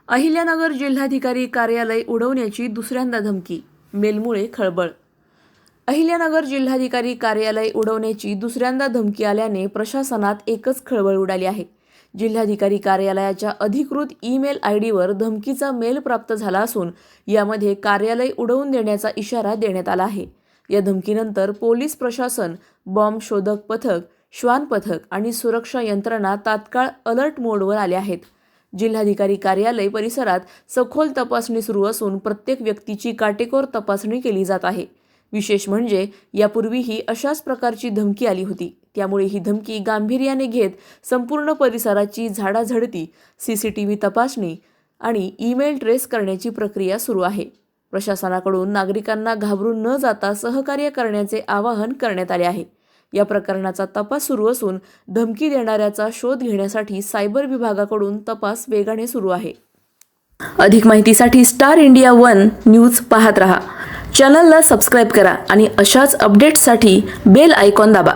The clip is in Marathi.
अहिल्यानगर जिल्हाधिकारी कार्यालय उडवण्याची दुसऱ्यांदा धमकी, मेलमुळे खळबळ। अहिल्यानगर जिल्हाधिकारी कार्यालय उडवण्याची दुसऱ्यांदा धमकी आल्याने प्रशासनात एकच खळबळ उडाली आहे। जिल्हाधिकारी कार्यालयाच्या अधिकृत ईमेल आयडीवर धमकीचा मेल प्राप्त झाला असून यामध्ये कार्यालय उडवून देण्याचा इशारा देण्यात आला आहे। या धमकीनंतर पोलीस प्रशासन, बॉम्ब शोधक पथक, श्वान पथक आणि सुरक्षा यंत्रणा तात्काळ अलर्ट मोडवर आले आहेत। जिल्हाधिकारी कार्यालय परिसरात सखोल तपासणी सुरू असून प्रत्येक व्यक्तीची काटेकोर तपासणी केली जात आहे। विशेष म्हणजे यापूर्वीही अशाच प्रकारची धमकी आली होती, त्यामुळे ही धमकी गांभीर्याने घेत संपूर्ण परिसराची झाडाझडती, सीसीटीव्ही तपासणी आणि ईमेल ट्रेस करण्याची प्रक्रिया सुरू आहे। प्रशासनाकडून नागरिकांना घाबरून न जाता सहकार्य करण्याचे आवाहन करण्यात आले आहे। या प्रकरणाचा तपास सुरू असून धमकी देणाऱ्याचा शोध घेण्यासाठी सायबर विभागाकडून तपास वेगाने सुरू आहे। अधिक माहितीसाठी स्टार इंडिया 1 न्यूज पाहत रहा। चॅनलला सबस्क्राइब करा आणि अशाच अपडेट्ससाठी बेल आयकॉन दाबा।